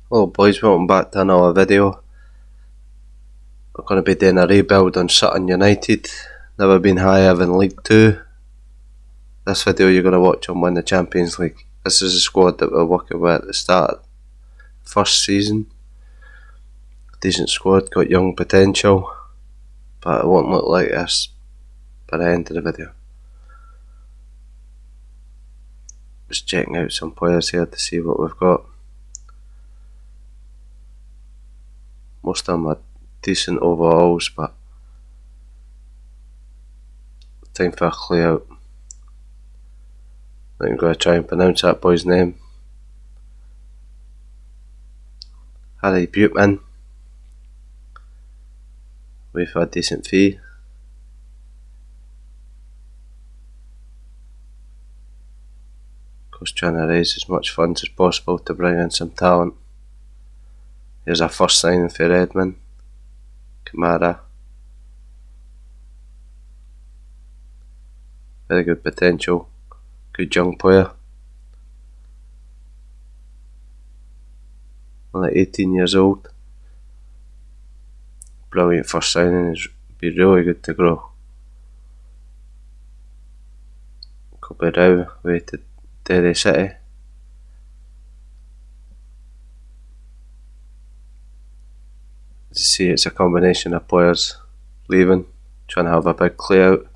Hello boys, welcome back to another video. We're going to be doing a rebuild on Sutton United. Never been higher in League 2. This video you're going to watch them win the Champions League. This is the squad that we're working with at the start of the first season. Decent squad, got young potential, but it won't look like this by the end of the video. Just checking out some players here to see what we've got. Most of them are decent overalls, but time for a clear out. I'm going to try and pronounce that boy's name. Harry Buteman with a decent fee. Of course, trying to raise as much funds as possible to bring in some talent. Here's our first signing for Redmond, Kamara. Very good potential, good young player. Only 18 years old. Brilliant first signing, is be really good to grow. Could be now away to Derry City. As you see, it's a combination of players leaving, trying to have a big clear out.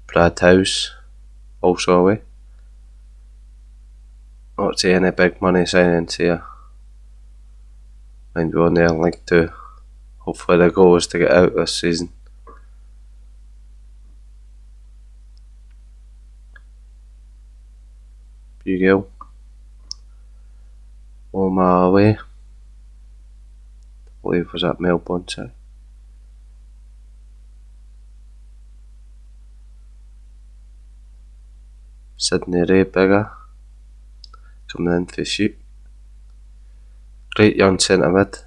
Brad House also away. Not see any big money signings here. Mind we're only in League 2. Hopefully the goal is to get out this season. Bugale. Omar away. I believe was at Melbourne, sorry. Sydney Ray Bigger coming in for shoot. Great young centre mid.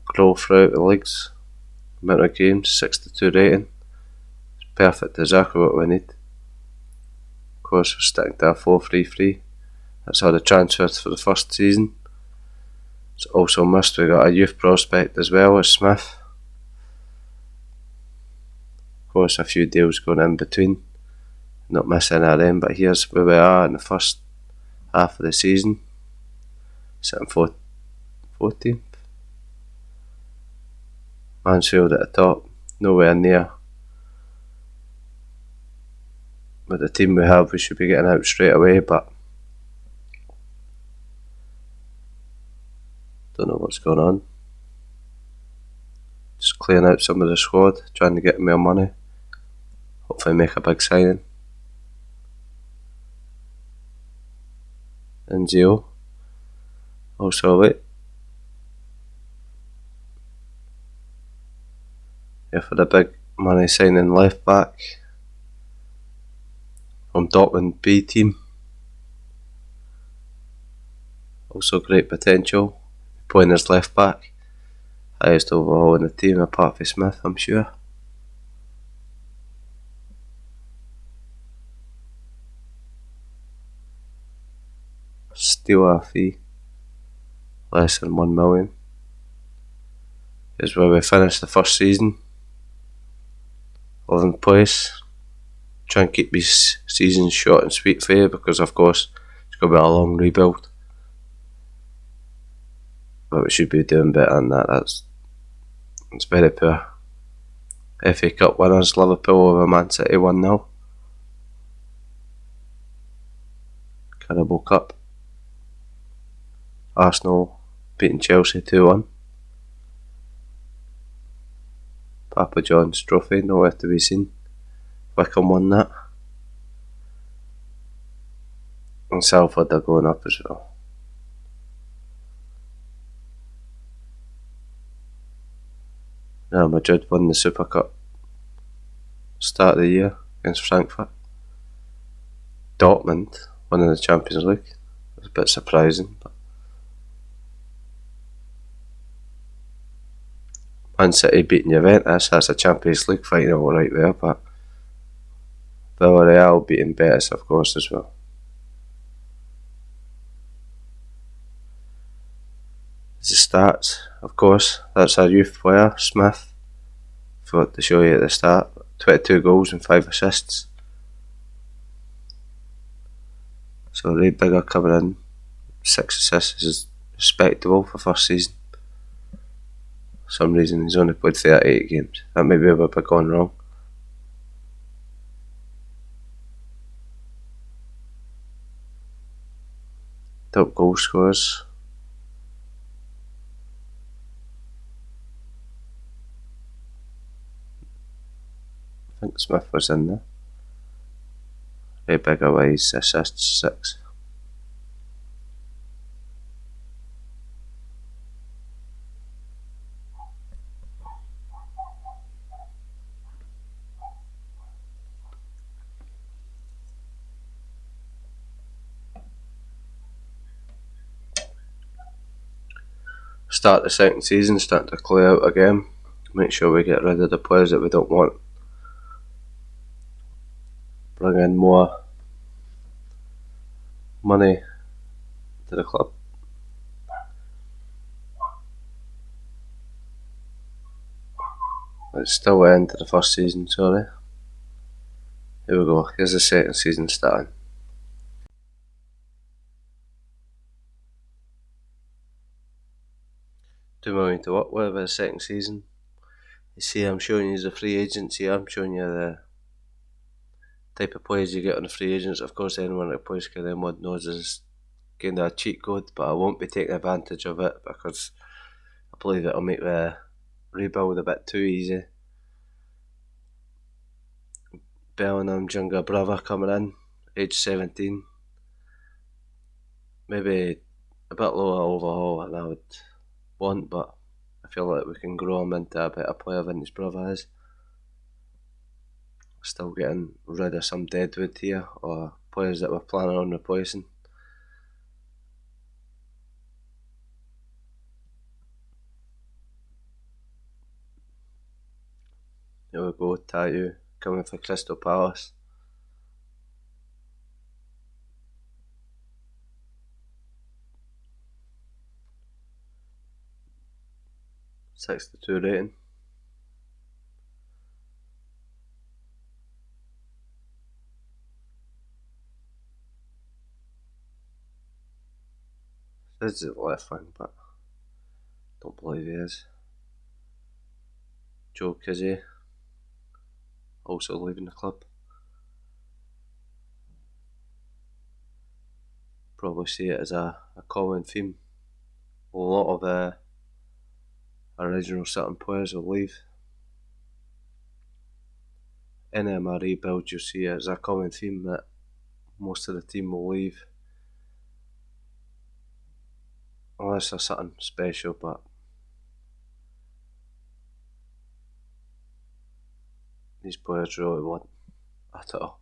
Grow throughout the leagues. Amount of games, 62 rating. It's perfect, exactly what we need. Of course, we're sticking to a 4-3-3. That's how the transfers for the first season. It's also missed, we got a youth prospect as well as Smith. Of course, a few deals going in between. Not missing our end, but here's where we are in the first half of the season. Sitting 14th. Mansfield at the top, nowhere near. With the team we have, we should be getting out straight away, but don't know what's going on. Just clearing out some of the squad, trying to get more money. Hopefully make a big signing. NGO also away. Yeah, for the big money signing left back from Dortmund B team. Also great potential, playing as left back. Highest overall in the team apart from Smith, I'm sure. Still a fee, less than 1 million. Here's where we finished the first season. 11th place. Try and keep these seasons short and sweet for you, because of course it's going to be a long rebuild. But we should be doing better than that. It's very poor. FA Cup winners, Liverpool over Man City 1-0. Carabao Cup. Arsenal beating Chelsea 2-1. Papa John's trophy, nowhere to be seen. Wickham won that. And Salford are going up as well. Real Madrid won the Super Cup start of the year against Frankfurt. Dortmund winning the Champions League. It was a bit surprising, but Man City beating Juventus, that's a Champions League final right there, but Villarreal beating Betis of course as well. stats, of course. That's our youth player, Smith. Forgot to show you at the start. 22 goals and 5 assists. So Ray Bigger coming in, 6 assists is respectable for first season. For some reason he's only played 38 games. That may be a bit gone wrong. Top goal scorers. I think Smith was in there. Ray Bigger wise, assists 6. Start the second season, starting to clear out again. Make sure we get rid of the players that we don't want. Bring in more money to the club. It's still the end of the first season, sorry. Here we go, here's the second season starting. $2 million to work with the second season. You see, I'm showing you the free agents here. I'm showing you the type of players you get on the free agents. Of course, anyone that plays KM1 knows is kind of a cheat code, but I won't be taking advantage of it because I believe it'll make the rebuild a bit too easy. Bellingham's younger brother coming in, age 17. Maybe a bit lower overhaul than I would want, but I feel like we can grow him into a better player than his brother is. Still getting rid of some deadwood here, or players that we're planning on replacing. Here we go, Tattoo coming for Crystal Palace. .62 rating. This is the left wing, but don't believe he is. Joe Kizzy, also leaving the club. Probably see it as a common theme. A lot of original Sutton players will leave. In a rebuild, you'll see it as a common theme that most of the team will leave. Unless there's something special, but these players really want at all.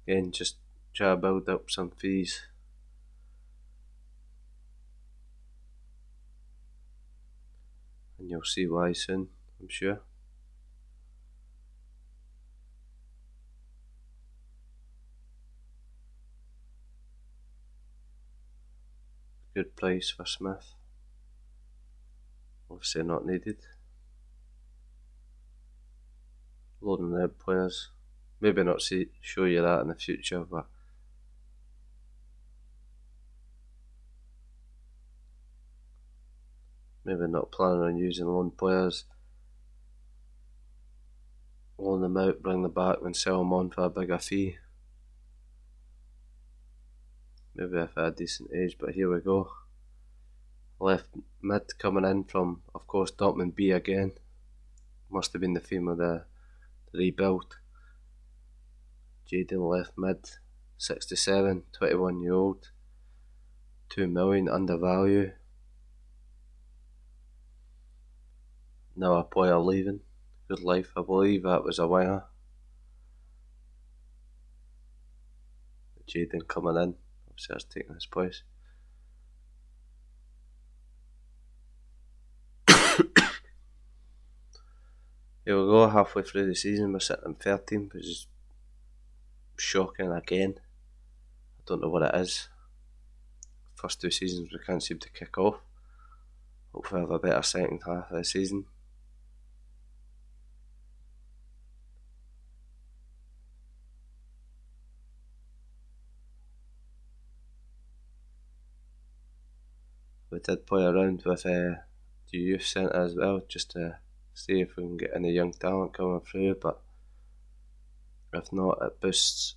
Again, just try to build up some fees. And you'll see why soon, I'm sure. Good price for Smith. Obviously not needed. Loading the players. Maybe not show you that in the future, but maybe not planning on using loan players. Loan them out, bring them back and sell them on for a bigger fee. Maybe if at a decent age, but here we go. Left mid coming in from, of course, Dortmund B again. Must have been the theme of the rebuild. Jaden left mid, 67, 21-year-old, 2 million under value. Now a player leaving. Good life, I believe that was a winger. Jaden coming in, obviously that's taking his place. Here we go, halfway through the season, we're sitting in 13th, which is shocking again. I don't know what it is. first 2 seasons we can't seem to kick off. Hopefully have a better second half of the season. We did play around with the youth centre as well, just to see if we can get any young talent coming through, but if not, it boosts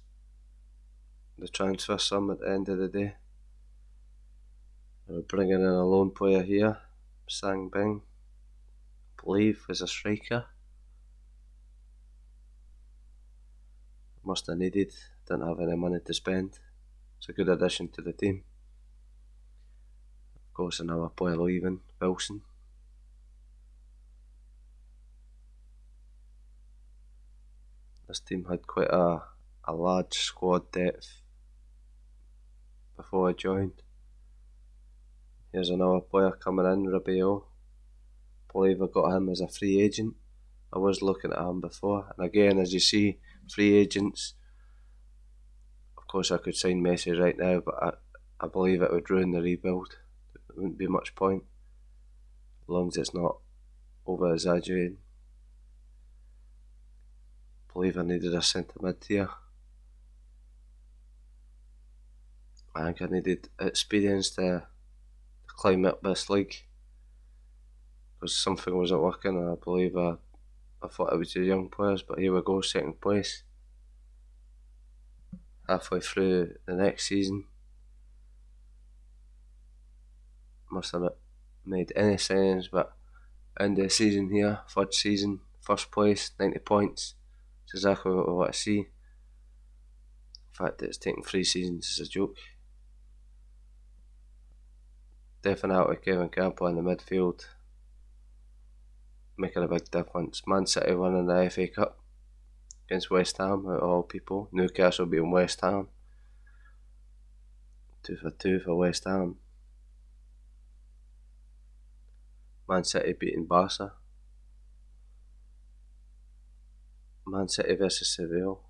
the transfer sum at the end of the day. We're bringing in a lone player here, Sang Bing, I believe is a striker. Must have needed, didn't have any money to spend. It's a good addition to the team. Of course, another player leaving, Wilson. This team had quite a large squad depth before I joined. Here's another player coming in, Rabio. I believe I got him as a free agent. I was looking at him before, and again, as you see, free agents. Of course, I could sign Messi right now, but I believe it would ruin the rebuild. There wouldn't be much point, as long as it's not over exaggerating. I believe I needed a centre mid here. I think I needed experience to climb up this league, because something wasn't working, and I believe I thought it was the young players, but here we go, second place. Halfway through the next season. Must have not made any sense, but end of the season here, third season, first place, 90 points. It's exactly what we want to see. The fact that it's taken 3 seasons is a joke. Definitely Kevin Campbell in the midfield, making a big difference. Man City winning the FA Cup against West Ham, out of all people. Newcastle beating West Ham. 2-2 for West Ham. Man City beating Barca. Man City versus Seville.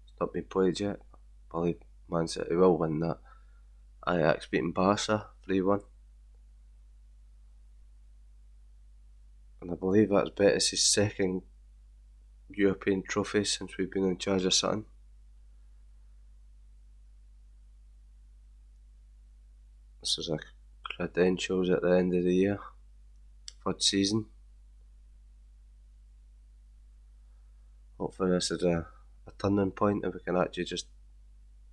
It's not been played yet. I believe Man City will win that. Ajax beating Barca 3-1. And I believe that's Betis' second European trophy since we've been in charge of Sutton. This is a credentials at the end of the year. Third season. Hopefully this is a turning point and we can actually just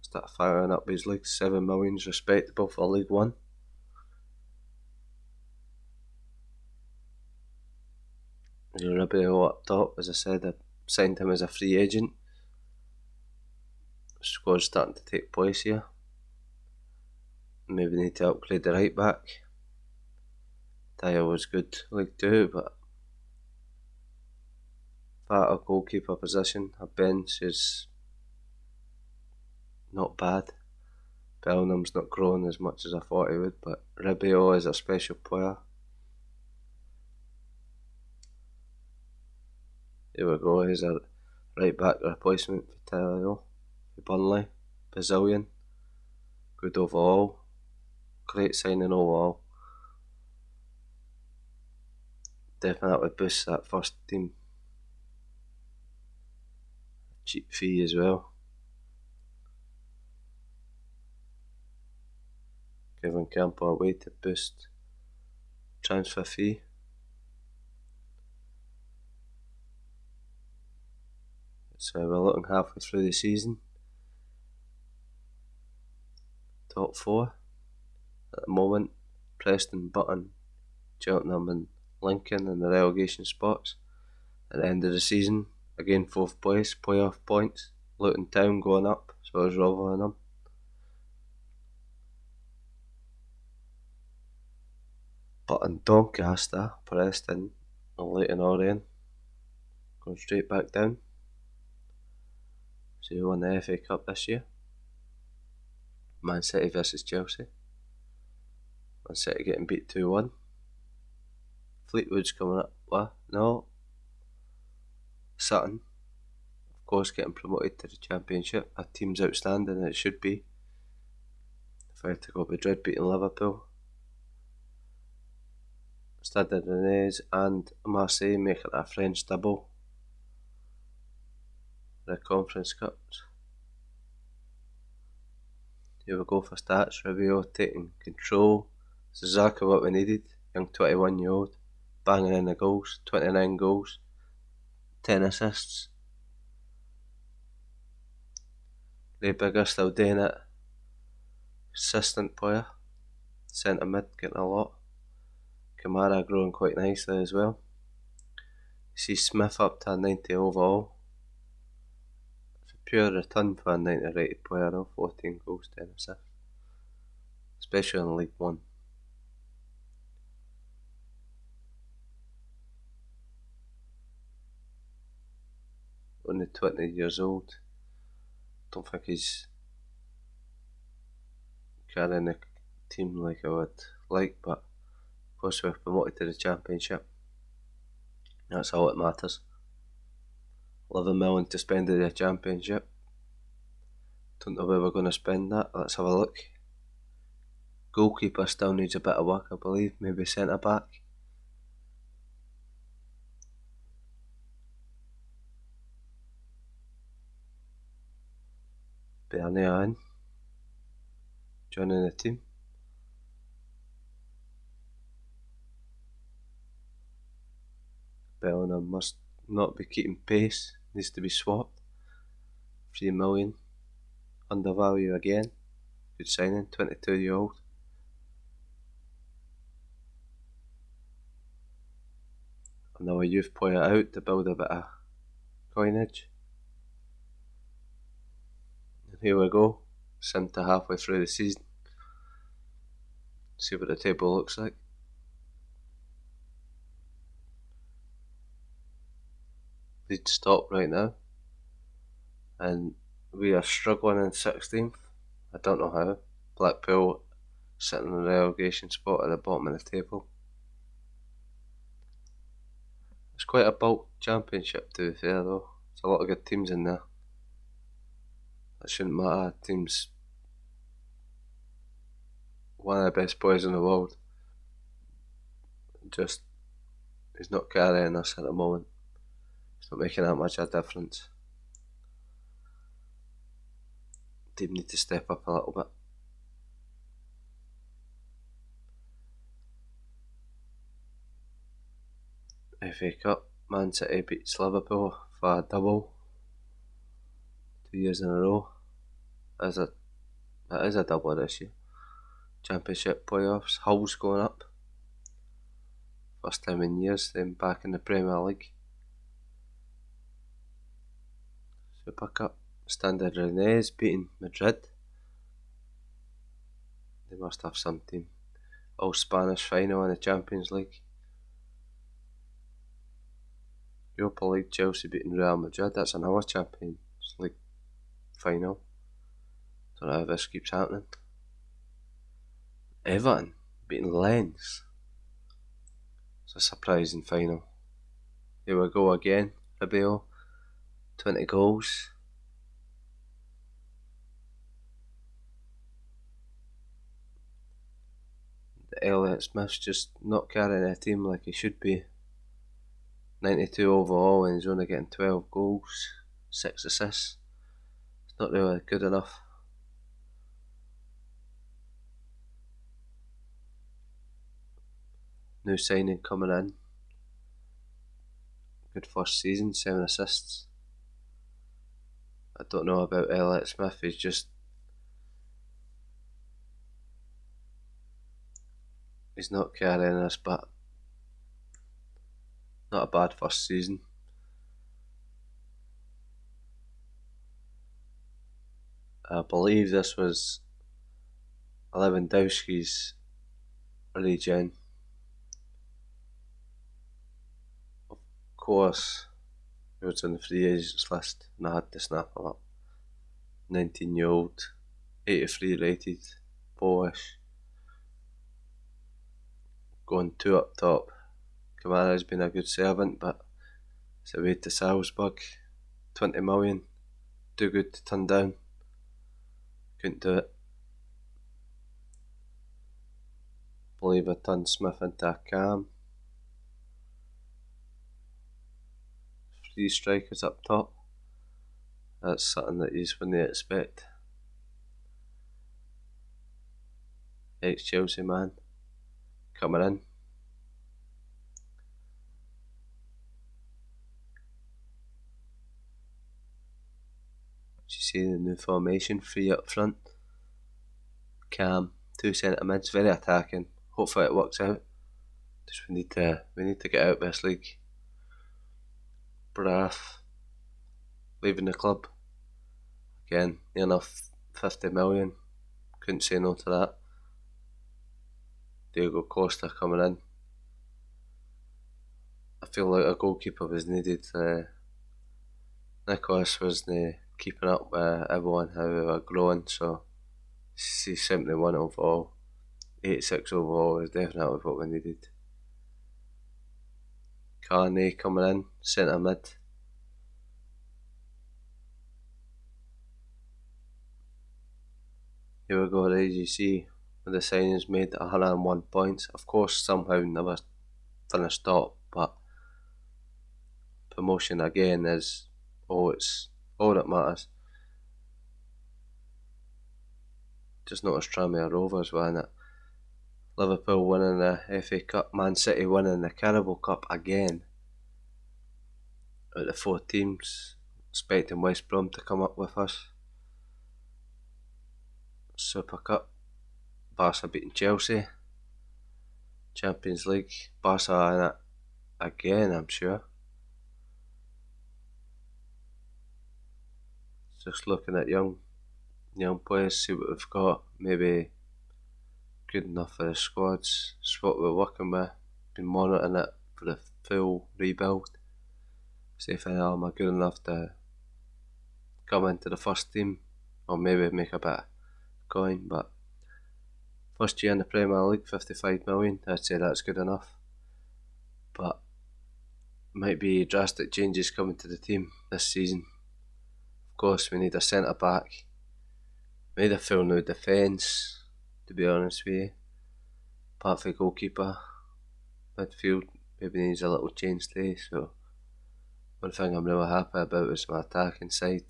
start firing up these leagues. 7 million is respectable for League 1. Ribio up top, as I said, I signed him as a free agent. The squad's starting to take place here. Maybe need to upgrade the right back. Dyer was good League 2, but that a goalkeeper position, a bench is not bad. Bellingham's not growing as much as I thought he would, but Ribio is a special player. Here we go, here's a right back replacement for Taylor for Burnley. Brazilian. Good overall. Great signing overall. Definitely boosts that first team. Cheap fee as well. Giving Campbell away to boost transfer fee. So we're looking halfway through the season. Top 4 at the moment. Preston, Button, Cheltenham and Lincoln in the relegation spots. At the end of the season, again 4th place, playoff points. Luton Town going up, so I was rivaling them. Button, Doncaster, Preston and Leighton Orient going straight back down. So who won the FA Cup this year? Man City versus Chelsea. Man City getting beat 2-1. Fleetwood's coming up. What? No. Sutton, of course, getting promoted to the Championship. A team's outstanding, and it should be. Atletico Madrid beating Liverpool. Stade Rennais and Marseille making a French double. The Conference Cups. Here we go for stats. Rabiot taking control. This is exactly what we needed. Young 21-year-old. Banging in the goals. 29 goals. 10 assists. Lee Bigger still doing it. Consistent player. Centre mid getting a lot. Kamara growing quite nicely as well. You see Smith up to a 90 overall. It's a pure return for a 90 rated player though. 14 goals, 10 assists. Especially in League 1. Only 20 years old. Don't think he's carrying a team like I would like, but of course we're promoted to the Championship. That's all that matters. 11 million to spend in the Championship. Don't know where we're going to spend that. Let's have a look. Goalkeeper still needs a bit of work, I believe. Maybe centre back. Bernie in. Joining the team. Bellingham must not be keeping pace. Needs to be swapped. 3 million. Undervalue again. Good signing. 22-year-old. Another youth player out to build a bit of coinage. And here we go. Sim to halfway through the season. See what the table looks like. Leeds top right now. And we are struggling in 16th. I don't know how. Blackpool sitting in the relegation spot at the bottom of the table. It's quite a bulk championship to be fair though. There's a lot of good teams in there. That shouldn't matter. Teams one of the best players in the world. Just he's not carrying us at the moment. It's not making that much of a difference. Team need to step up a little bit. FA Cup, Man City beats Liverpool for a double. 2 years in a row. That is a double this year. Championship playoffs, Hull's going up. First time in years, them back in the Premier League. Super Cup, Stade Rennais beating Madrid. They must have some team. All Spanish final in the Champions League. Europa League, Chelsea beating Real Madrid. That's another Champions League final. Don't know how this keeps happening. Everton beating Lens. It's a surprising final. Here we go again. Rabiot, 20 goals. Elliott Smith's just not carrying a team like he should be. 92 overall and he's only getting 12 goals, 6 assists. It's not really good enough. New signing coming in. Good first season, 7 assists. I don't know about Elliott Smith, he's not carrying us, but not a bad first season. I believe this was Lewandowski's regen. Of course, he was on the free agents list and I had to snap him up. 19-year-old, 83 rated, Polish. Going 2 up top. Kamara's been a good servant, but it's away to Salzburg. 20 million, too good to turn down. Couldn't do it. believe I turned Smith into a cam. 3 strikers up top. That's something that you wouldn't expect. Ex-Chelsea man coming in. You see the new formation, 3 up front. Cam, 2 centre mids, very attacking. Hopefully it works out. Just we need to get out of this league. Braff leaving the club. Again, near enough 50 million. Couldn't say no to that. Diego Costa coming in. I feel like a goalkeeper was needed. Nicholas wasn't keeping up with everyone, how they were growing, so he's 71 overall. 86 overall is definitely what we needed. Carney coming in, centre mid. Here we go, as you see, with the signings made, 101 points. Of course, somehow never finished top, but promotion again is all that matters. Just noticed Tranmere Rovers winning it. Liverpool winning the FA Cup, Man City winning the Carabao Cup again. Out of the 4 teams, expecting West Brom to come up with us. Super Cup, Barca beating Chelsea. Champions League, Barca in it again, I'm sure. Just looking at young players, see what we've got. Maybe good enough for the squads. It's what we're working with. Been monitoring it for the full rebuild. See if any of them are good enough to come into the first team, or maybe make a bit of coin. But first year in the Premier League, 55 million, I'd say that's good enough. But might be drastic changes coming to the team this season. Of course, we need a centre back. We need a full new defence, to be honest with you. Apart from goalkeeper, midfield maybe needs a little change today. So one thing I'm really happy about is my attacking side.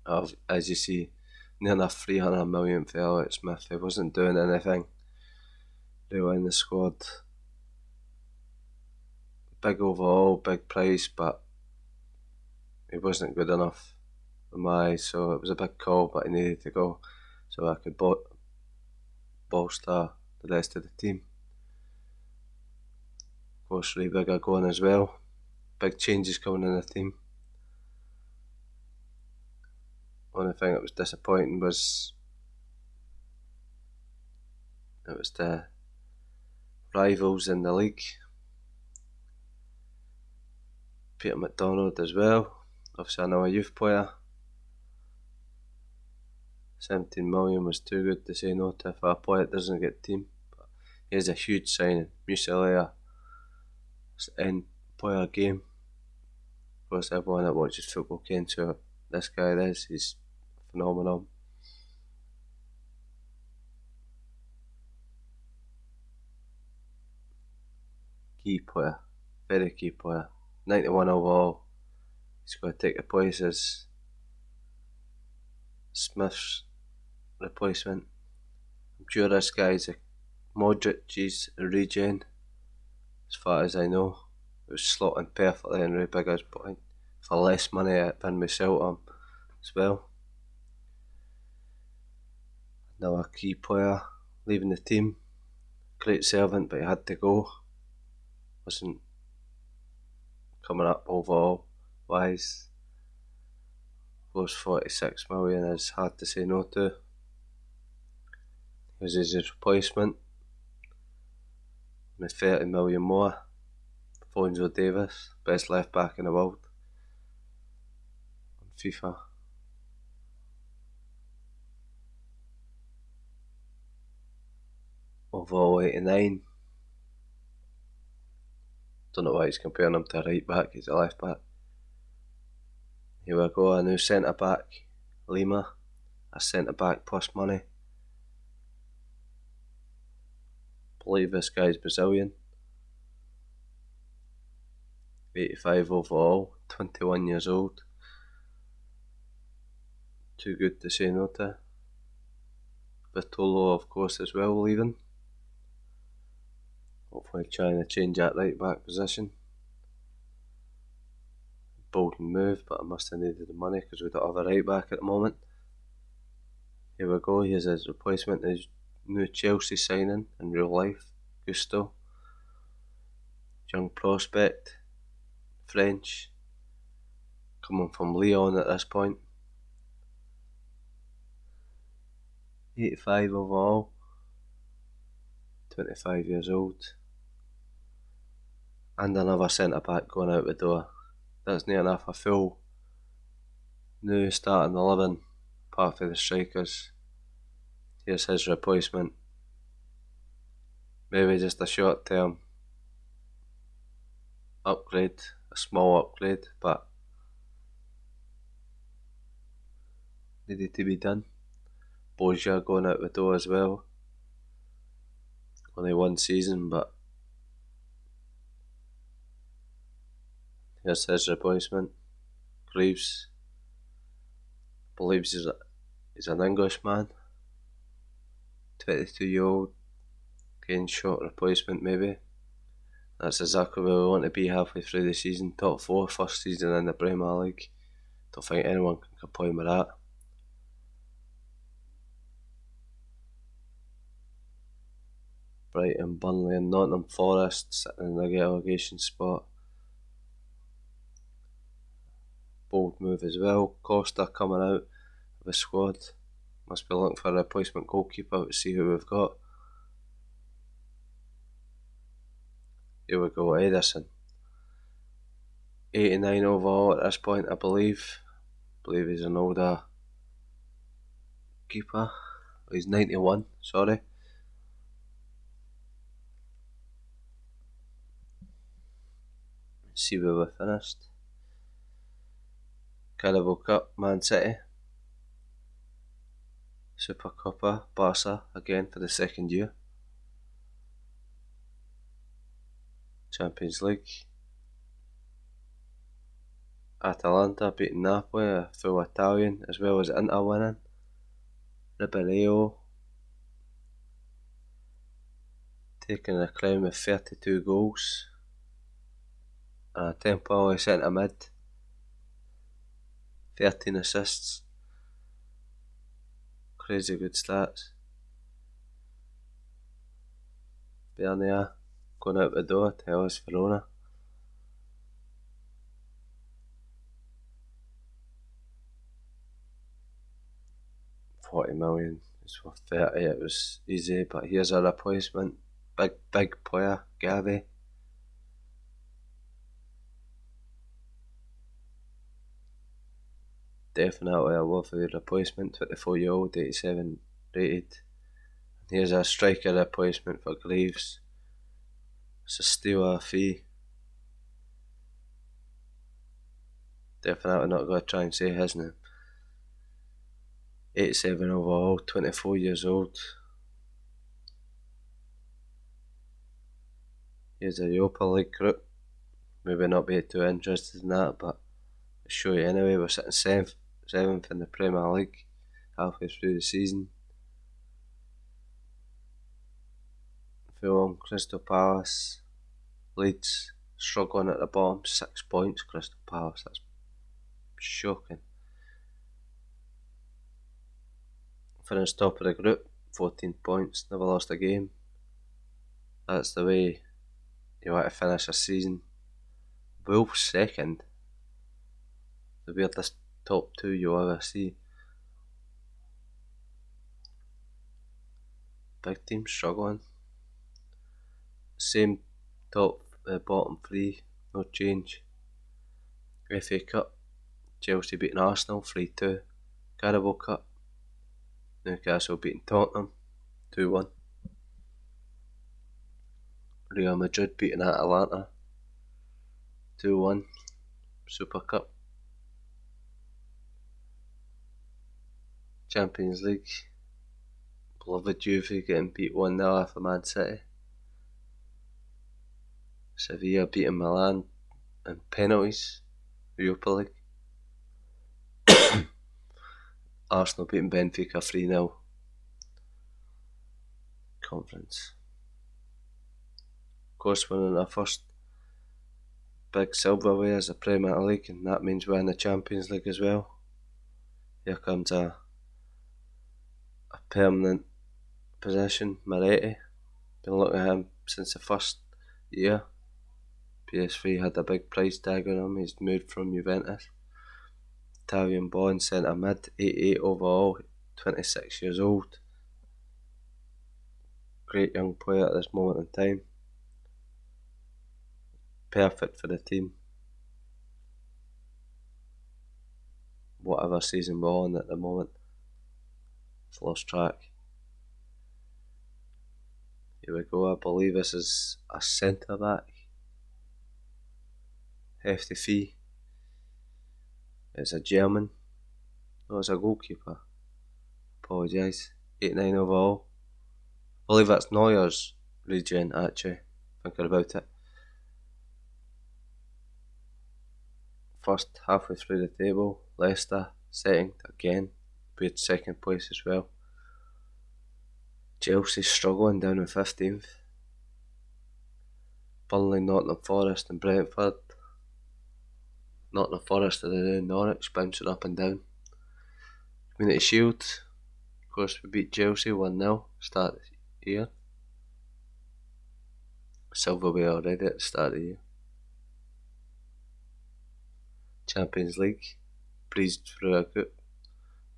As you see, near enough 300 million for Elliot Smith. He wasn't doing anything really in the squad. Big overall, big price, but he wasn't good enough in my eyes. So it was a big call, but he needed to go so I could bolster the rest of the team. Of course, Rebiger going as well. Big changes coming in the team. Only thing that was disappointing was it was the rivals in the league. Peter McDonald as well. Obviously, I know a youth player. 17 million was too good to say no to if a player doesn't get team. But he is a huge signing. Musiala end player game. Of course, everyone that watches football can so this guy is. He's phenomenal. Key player. Very key player. 91 overall. He's going to take the place as Smith's replacement. I'm sure this guy's a Modric's regen, as far as I know. It was slotting perfectly in Rebiger's point for less money than we sell him as well. Now a key player leaving the team. Great servant, but he had to go. Wasn't coming up overall wise. Close 46 million is hard to say no to. He was his replacement with 30 million more. Fonzo Davis, best left back in the world on FIFA. Overall 89. Don't know why he's comparing him to a right back, he's a left back. Here we go, a new centre back, Lima, a centre back plus money. believe this guy's Brazilian. 85 overall, 21 years old. Too good to say no to. Vitolo, of course, as well, leaving. Hopefully trying to change that right back position. Bold move, but I must have needed the money because we don't have a right back at the moment. Here we go, here's his replacement, his new Chelsea signing in real life, Gusto. Young prospect, French, coming from Lyon at this point. 85 overall, 25 years old. And another centre back going out the door. That's near enough a full new starting 11, apart from the strikers. Here's his replacement. Maybe just a short term upgrade, a small upgrade, but needed to be done. Boja going out the door as well. Only one season, but here's his replacement. Greaves. Believes he's an Englishman. 22-year-old. Getting short replacement maybe. That's exactly where we want to be halfway through the season. Top 4, first season in the Premier League. Don't think anyone can complain with that. Brighton, Burnley and Nottingham Forest sitting in the relegation spot. Bold move as well. Costa coming out of the squad. Must be looking for a replacement goalkeeper to see who we've got. Here we go, Edison. 89 overall at this point, I believe. He's an older keeper. He's 91, sorry. Let's see where we're finished. Carabao Cup, Man City. Super Copa, Barca, again for the second year. Champions League. Atalanta beating Napoli, a full Italian, as well as Inter winning. Ribeiro taking the crown with 32 goals. And a Temple centre mid. 13 assists. Crazy good stats. Bernia going out the door to Hellas Verona. $40 million, it's worth 30, it was easy, but here's a replacement. Big player, Gavi. Definitely a worthy replacement, 24-year-old, 87 rated. And here's a striker replacement for Greaves. It's a steal of a fee. Definitely not going to try and say his name. 87 overall, 24 years old. Here's a Europa League group. Maybe not be too interested in that, but I'll show you anyway. We're sitting 7th in the Premier League, halfway through the season. Fulham, Crystal Palace, Leeds struggling at the bottom, 6 points. Crystal Palace, that's shocking. Finished top of the group, 14 points, never lost a game. That's the way you want to finish a season. Wolves second. The weirdest top 2 you'll ever see. Big team struggling. Same top, bottom 3, no change. FA Cup, Chelsea beating Arsenal 3-2. Carabao Cup, Newcastle beating Tottenham 2-1. Real Madrid beating Atalanta 2-1. Super Cup. Champions League, beloved Juve getting beat 1-0 for Man City. Sevilla beating Milan in penalties, Europa League. Arsenal beating Benfica 3-0. Conference. Of course, winning our first big silverware as the Premier League, and that means we're in the Champions League as well. Here comes a permanent position, Moretti. Been looking at him since the first year. PSV had a big price tag on him. He's moved from Juventus. Italian born centre mid, 88 overall, 26 years old. Great young player at this moment in time. Perfect for the team. Whatever season we're on at the moment. I've lost track. Here we go, I believe this is a centre back. Hefty fee. It's a German. No, it's a goalkeeper. Apologise. 89 overall. I believe that's Neuer's regen actually, thinking about it. First halfway through the table, Leicester second again, weird second place as well. Chelsea struggling down in 15th. Burnley, Nottingham Forest and Brentford. Nottingham Forest are down, Norwich bouncing up and down. Community Shield, of course we beat Chelsea 1-0 start of the year. Silverware already at the start of the year. Champions League, breezed through a group.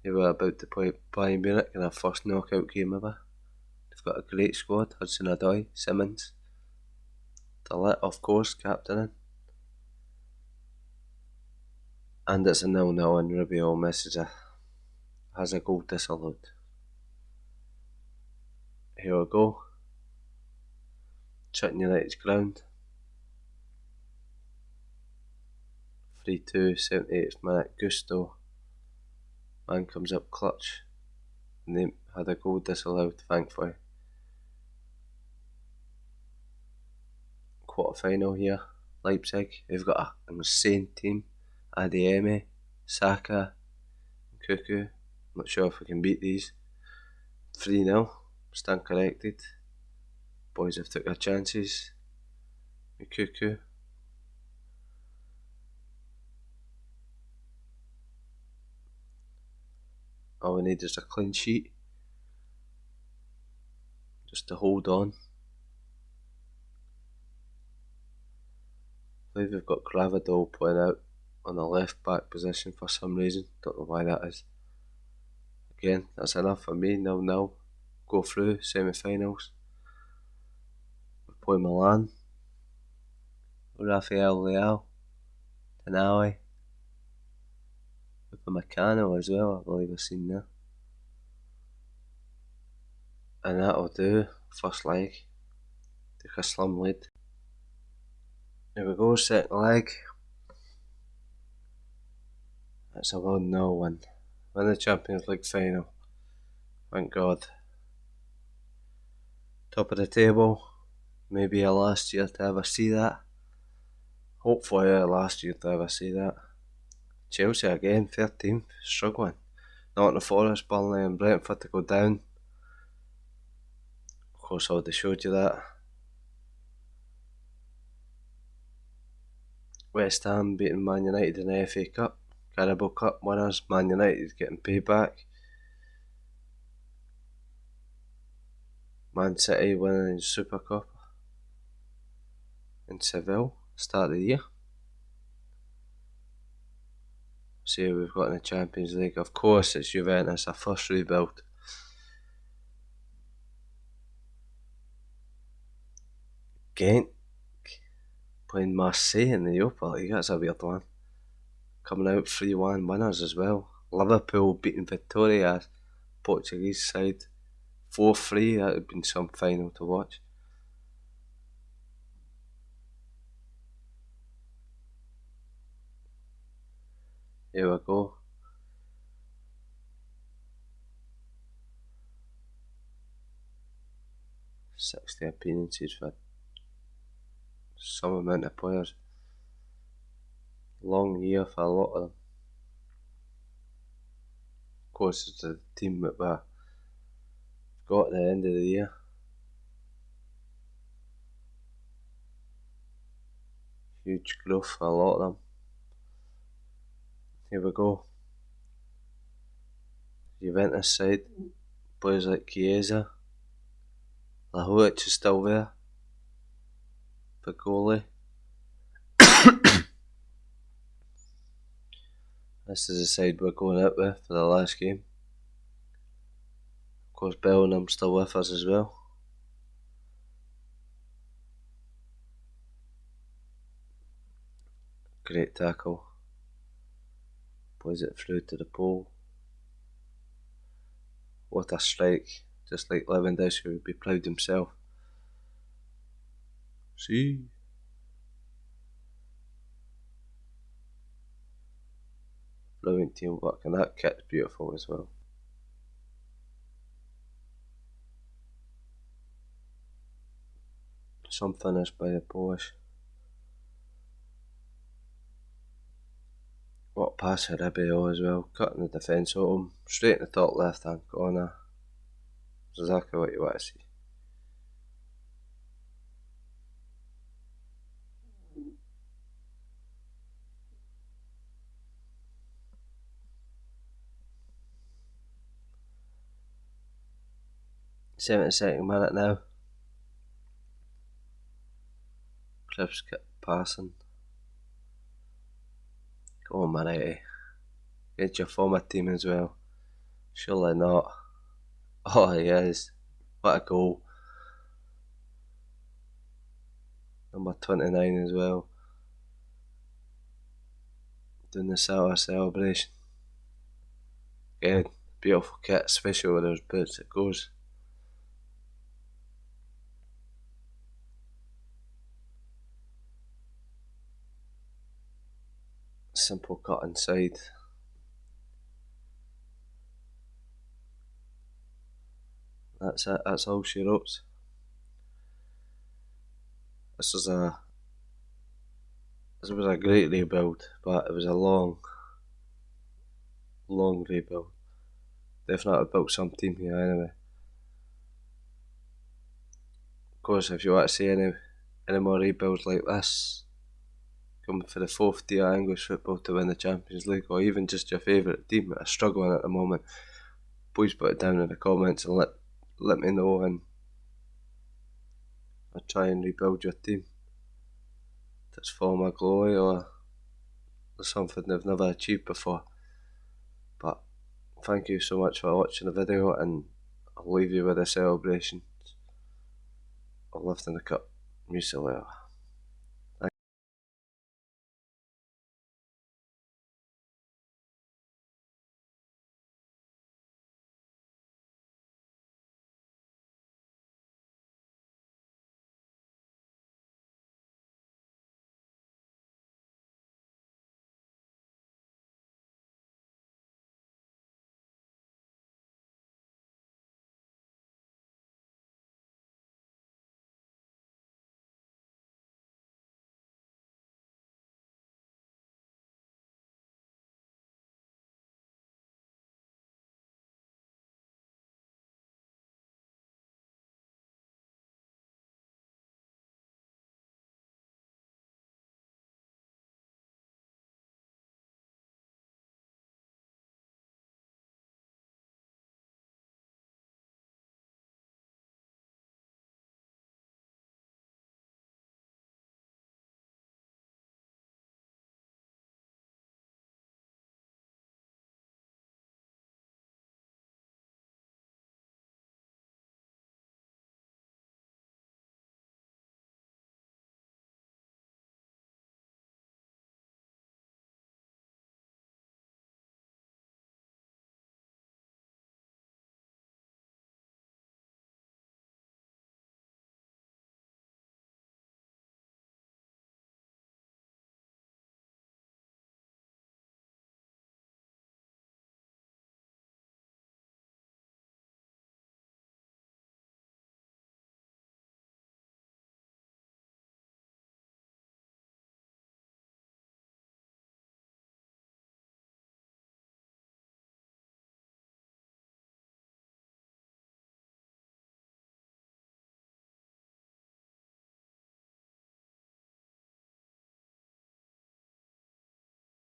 They were about to play Bayern Munich in our first knockout game ever. They've got a great squad, Hudson-Odoi, Simmons, Delit of course, captaining. And it's a 0-0 and Rubio has a goal disallowed. Here we go. Sutton United's ground. 3-2, 78th minute, Gusto. Man comes up clutch. And they had a goal disallowed, thankfully. Quarter final here, Leipzig. They've got an insane team. Adeyemi, Saka, Cuckoo. Not sure if we can beat these. 3-0, stand corrected. Boys have took their chances. Cuckoo. All we need is a clean sheet. Just to hold on. I believe we've got Gravadol playing out on the left back position for some reason. Don't know why that is. Again, that's enough for me. 0-0. Go through semi-finals. We play Milan. Rafael Leao. Tonali. With Meccano as well, I believe I've seen there. And that'll do. First leg. Took a slim lead. Here we go, second leg. That's a 1-0 win. Win the Champions League final. Thank God. Top of the table. Maybe a last year to ever see that. Hopefully a last year to ever see that. Chelsea again, 13th, struggling. Nottingham Forest, Burnley and Brentford to go down. Of course I already showed you that. West Ham beating Man United in the FA Cup. Carabao Cup winners, Man United getting paid back. Man City winning the Super Cup in Seville, start of the year. See who we've got in the Champions League. Of course it's Juventus, our first rebuild. Ghent playing Marseille in the Europa League, that's a weird one. Coming out 3-1 winners as well. Liverpool beating Victoria, Portuguese side, 4-3, that would have been some final to watch. Here we go. ...60 appearances for some amount of players. Long year for a lot of them. Of course, it's the team that we got at the end of the year. Huge growth for a lot of them. Here we go. Juventus side. Players like Chiesa. Lahovic is still there. The goalie. This is the side we're going out with for the last game. Of course, Bellingham's still with us as well. Great tackle. Plays it through to the pole. What a strike. Just like Lewandowski would be proud himself. See? Brilliant teamwork, and that kit's beautiful as well. Some finish by the Polish. What pass for Ribeiro as well, cutting the defence out him, straight in the top left hand corner. That's exactly what you want to see. '72nd minute now. Cliff's kept passing. Go on, Manetti. Get your former team as well. Surely not. Oh, he is. What a goal. Number 29 as well. Doing the Salah celebration. Again, beautiful kit, especially with those boots. It goes. Simple cut inside. That's it, that's all she wrote. This was a great rebuild, but it was a long rebuild. Definitely built some team here anyway. Of course, if you want to see any more rebuilds like this, coming for the fourth tier English football to win the Champions League, or even just your favourite team that are struggling at the moment, please put it down in the comments and let me know, and I'll try and rebuild your team. That's former glory or something they've never achieved before. But thank you so much for watching the video, and I'll leave you with the celebrations of lifting the cup. See you later.